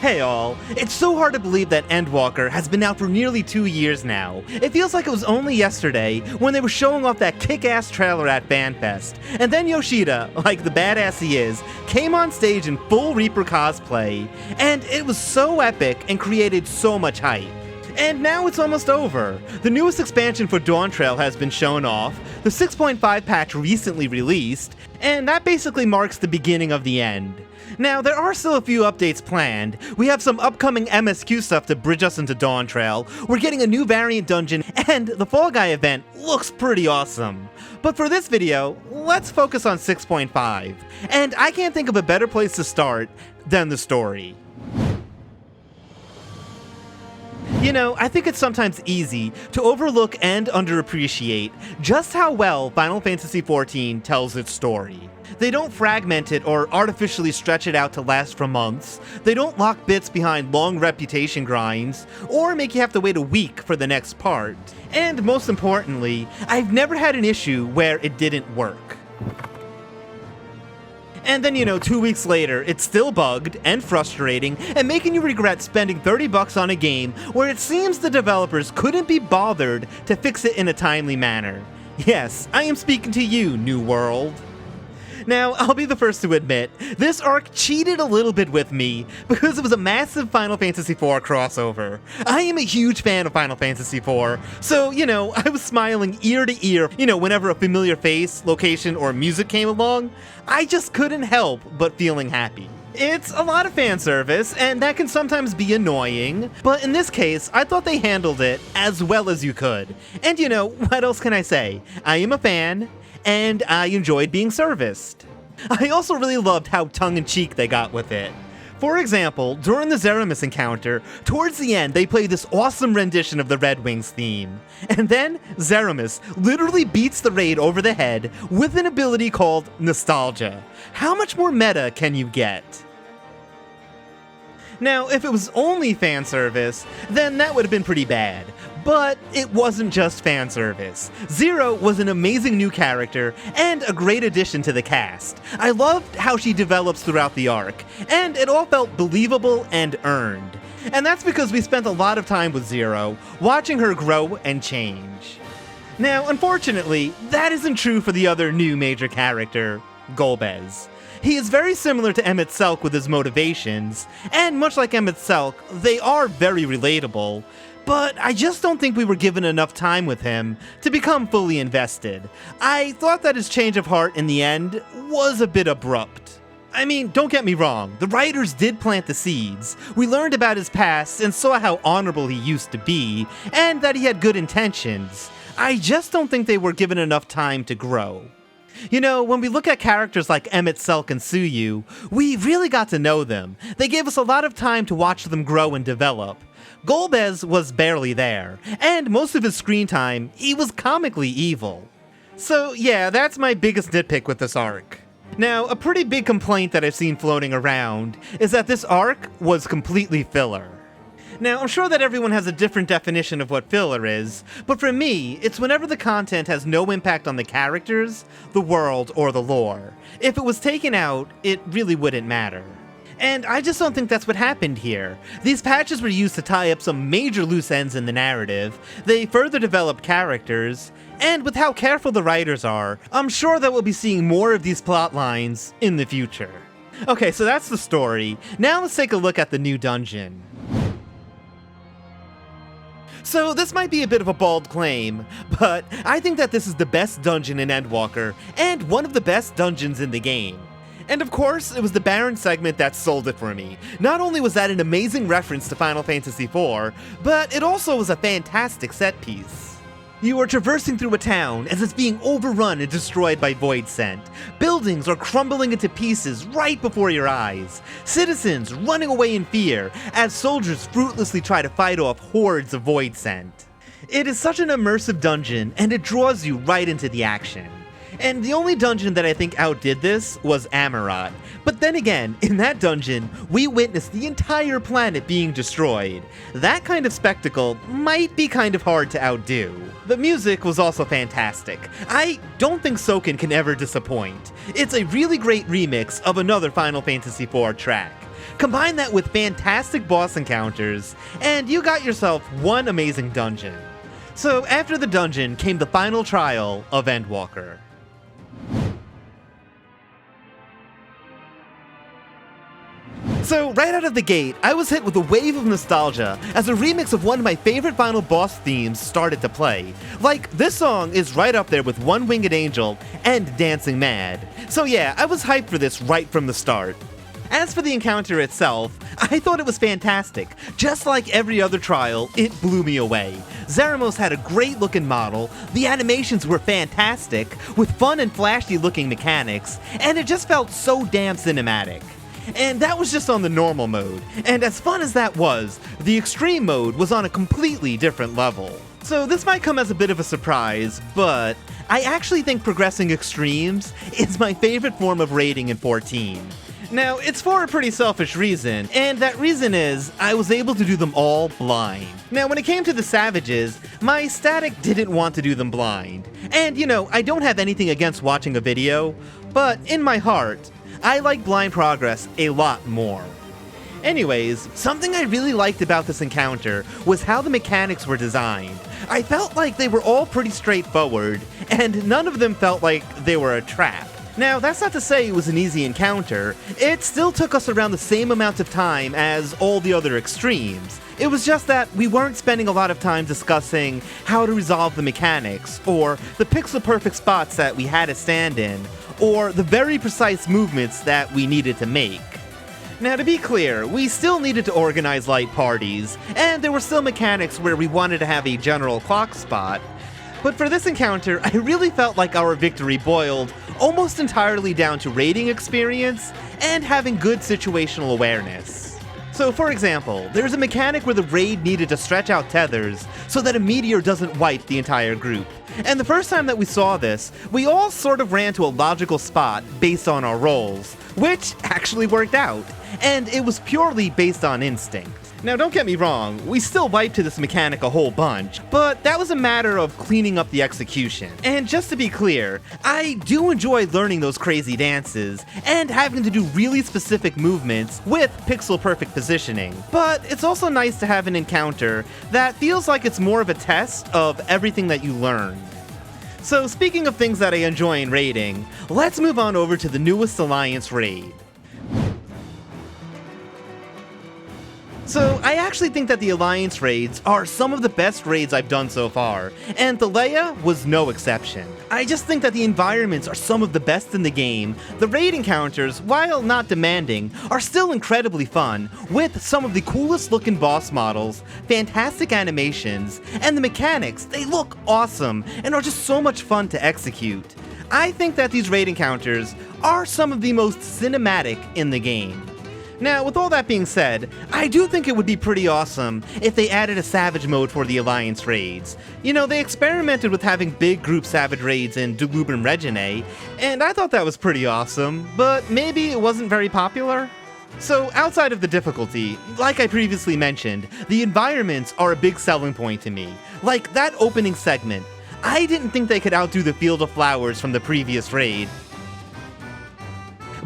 Hey all, it's so hard to believe that Endwalker has been out for nearly 2 years now. It feels like it was only yesterday when they were showing off that kick-ass trailer at FanFest, and then Yoshida, like the badass he is, came on stage in full Reaper cosplay, and it was so epic and created so much hype. And now it's almost over. The newest expansion for Dawntrail has been shown off, the 6.5 patch recently released, and that basically marks the beginning of the end. Now, there are still a few updates planned. We have some upcoming MSQ stuff to bridge us into Dawntrail, we're getting a new variant dungeon, and the Fallguy Event looks pretty awesome. But for this video, let's focus on 6.5, and I can't think of a better place to start than the story. You know, I think it's sometimes easy to overlook and underappreciate just how well Final Fantasy XIV tells its story. They don't fragment it or artificially stretch it out to last for months, they don't lock bits behind long reputation grinds, or make you have to wait a week for the next part. And most importantly, I've never had an issue where it didn't work. And then, 2 weeks later, it's still bugged and frustrating and making you regret spending $30 on a game where it seems the developers couldn't be bothered to fix it in a timely manner. Yes, I am speaking to you, New World. Now, I'll be the first to admit, this arc cheated a little bit with me because it was a massive Final Fantasy IV crossover. I am a huge fan of Final Fantasy IV, so, I was smiling ear to ear, whenever a familiar face, location, or music came along. I just couldn't help but feeling happy. It's a lot of fan service, and that can sometimes be annoying, but in this case, I thought they handled it as well as you could. And what else can I say? I am a fan, and I enjoyed being serviced. I also really loved how tongue-in-cheek they got with it. For example, during the Zeramis encounter, towards the end they play this awesome rendition of the Red Wings theme. And then, Zeramis literally beats the raid over the head with an ability called Nostalgia. How much more meta can you get? Now, if it was only fan service, then that would have been pretty bad. But it wasn't just fan service. Zero was an amazing new character and a great addition to the cast. I loved how she develops throughout the arc, and it all felt believable and earned. And that's because we spent a lot of time with Zero, watching her grow and change. Now, unfortunately, that isn't true for the other new major character, Golbez. He is very similar to Emmett Selk with his motivations, and much like Emmett Selk, they are very relatable, but I just don't think we were given enough time with him to become fully invested. I thought that his change of heart in the end was a bit abrupt. I mean, don't get me wrong, the writers did plant the seeds. We learned about his past and saw how honorable he used to be, and that he had good intentions. I just don't think they were given enough time to grow. When we look at characters like Emmett Selk and Tsuyu, we really got to know them. They gave us a lot of time to watch them grow and develop. Golbez was barely there, and most of his screen time, he was comically evil. So yeah, that's my biggest nitpick with this arc. Now, a pretty big complaint that I've seen floating around is that this arc was completely filler. Now, I'm sure that everyone has a different definition of what filler is, but for me, it's whenever the content has no impact on the characters, the world, or the lore. If it was taken out, it really wouldn't matter. And I just don't think that's what happened here. These patches were used to tie up some major loose ends in the narrative, they further developed characters, and with how careful the writers are, I'm sure that we'll be seeing more of these plot lines in the future. Okay, so that's the story. Now let's take a look at the new dungeon. So this might be a bit of a bold claim, but I think that this is the best dungeon in Endwalker, and one of the best dungeons in the game. And of course, it was the Baron segment that sold it for me. Not only was that an amazing reference to Final Fantasy IV, but it also was a fantastic set piece. You are traversing through a town as it's being overrun and destroyed by Void Scent. Buildings are crumbling into pieces right before your eyes. Citizens running away in fear as soldiers fruitlessly try to fight off hordes of Void Scent. It is such an immersive dungeon, and it draws you right into the action. And the only dungeon that I think outdid this was Amarat. But then again, in that dungeon, we witnessed the entire planet being destroyed. That kind of spectacle might be kind of hard to outdo. The music was also fantastic. I don't think Soken can ever disappoint. It's a really great remix of another Final Fantasy IV track. Combine that with fantastic boss encounters, and you got yourself one amazing dungeon. So after the dungeon came the final trial of Endwalker. So right out of the gate, I was hit with a wave of nostalgia as a remix of one of my favorite final boss themes started to play. Like, this song is right up there with One Winged Angel and Dancing Mad. So yeah, I was hyped for this right from the start. As for the encounter itself, I thought it was fantastic. Just like every other trial, it blew me away. Zeramos had a great looking model, the animations were fantastic, with fun and flashy looking mechanics, and it just felt so damn cinematic. And that was just on the normal mode, and as fun as that was, the extreme mode was on a completely different level. So this might come as a bit of a surprise, but I actually think progressing extremes is my favorite form of raiding in 14. Now, it's for a pretty selfish reason, and that reason is I was able to do them all blind. Now, when it came to the Savages, my static didn't want to do them blind. And, you know, I don't have anything against watching a video, but in my heart, I like blind progress a lot more. Anyways, something I really liked about this encounter was how the mechanics were designed. I felt like they were all pretty straightforward, and none of them felt like they were a trap. Now, that's not to say it was an easy encounter. It still took us around the same amount of time as all the other extremes. It was just that we weren't spending a lot of time discussing how to resolve the mechanics, or the pixel-perfect spots that we had to stand in, or the very precise movements that we needed to make. Now, to be clear, we still needed to organize light parties, and there were still mechanics where we wanted to have a general clock spot. But for this encounter, I really felt like our victory boiled almost entirely down to raiding experience and having good situational awareness. So for example, there's a mechanic where the raid needed to stretch out tethers so that a meteor doesn't wipe the entire group. And the first time that we saw this, we all sort of ran to a logical spot based on our rolls, which actually worked out, and it was purely based on instinct. Now don't get me wrong, we still wiped to this mechanic a whole bunch, but that was a matter of cleaning up the execution. And just to be clear, I do enjoy learning those crazy dances, and having to do really specific movements with pixel-perfect positioning. But it's also nice to have an encounter that feels like it's more of a test of everything that you learned. So speaking of things that I enjoy in raiding, let's move on over to the newest Alliance raid. So, I actually think that the Alliance raids are some of the best raids I've done so far, and Thalea was no exception. I just think that the environments are some of the best in the game. The raid encounters, while not demanding, are still incredibly fun, with some of the coolest looking boss models, fantastic animations, and the mechanics, they look awesome and are just so much fun to execute. I think that these raid encounters are some of the most cinematic in the game. Now, with all that being said, I do think it would be pretty awesome if they added a Savage mode for the Alliance raids. You know, they experimented with having big group Savage raids in Dugubin Regine, and I thought that was pretty awesome, but maybe it wasn't very popular? So, outside of the difficulty, like I previously mentioned, the environments are a big selling point to me. Like, that opening segment, I didn't think they could outdo the Field of Flowers from the previous raid.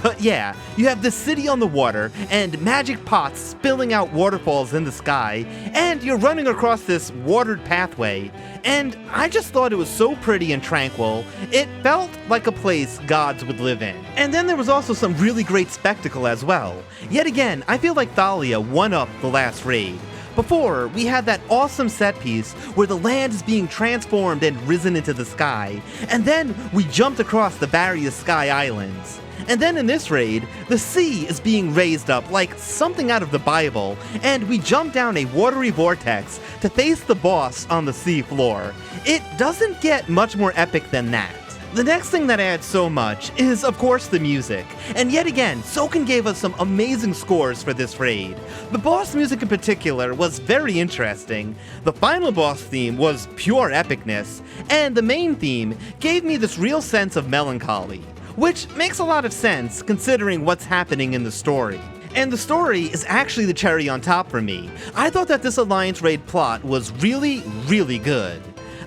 But yeah, you have this city on the water, and magic pots spilling out waterfalls in the sky, and you're running across this watered pathway, and I just thought it was so pretty and tranquil, it felt like a place gods would live in. And then there was also some really great spectacle as well. Yet again, I feel like Thalia one-upped the last raid. Before, we had that awesome set piece where the land is being transformed and risen into the sky, and then we jumped across the various sky islands. And then in this raid, the sea is being raised up like something out of the Bible, and we jump down a watery vortex to face the boss on the sea floor. It doesn't get much more epic than that. The next thing that adds so much is, of course, the music. And yet again, Soken gave us some amazing scores for this raid. The boss music in particular was very interesting. The final boss theme was pure epicness, and the main theme gave me this real sense of melancholy. Which makes a lot of sense considering what's happening in the story. And the story is actually the cherry on top for me. I thought that this Alliance raid plot was really, really good.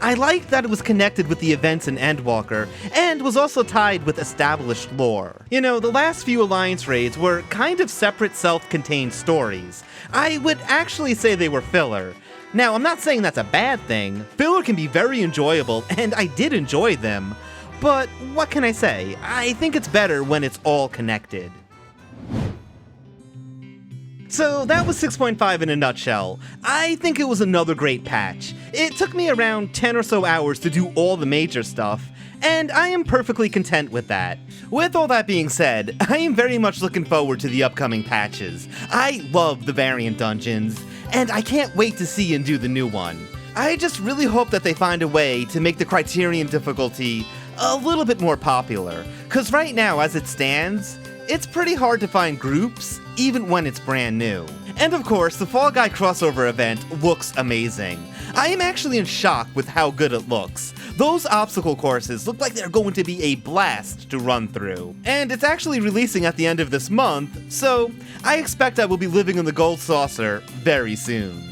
I liked that it was connected with the events in Endwalker, and was also tied with established lore. You know, the last few Alliance raids were kind of separate self-contained stories. I would actually say they were filler. Now, I'm not saying that's a bad thing. Filler can be very enjoyable, and I did enjoy them. But what can I say? I think it's better when it's all connected. So that was 6.5 in a nutshell. I think it was another great patch. It took me around 10 or so hours to do all the major stuff, and I am perfectly content with that. With all that being said, I am very much looking forward to the upcoming patches. I love the variant dungeons, and I can't wait to see and do the new one. I just really hope that they find a way to make the Criterion difficulty a little bit more popular, cause right now as it stands, it's pretty hard to find groups, even when it's brand new. And of course, the Fall Guy crossover event looks amazing. I am actually in shock with how good it looks. Those obstacle courses look like they're going to be a blast to run through. And it's actually releasing at the end of this month, so I expect I will be living in the Gold Saucer very soon.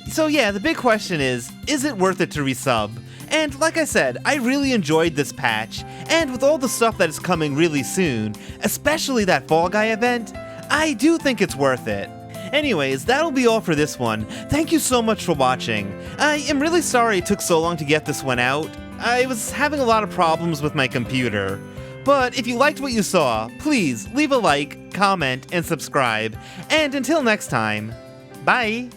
So yeah, the big question is it worth it to resub? And like I said, I really enjoyed this patch, and with all the stuff that is coming really soon, especially that Fall Guy event, I do think it's worth it. Anyways, that'll be all for this one. Thank you so much for watching. I am really sorry it took so long to get this one out. I was having a lot of problems with my computer. But if you liked what you saw, please leave a like, comment, and subscribe. And until next time, bye!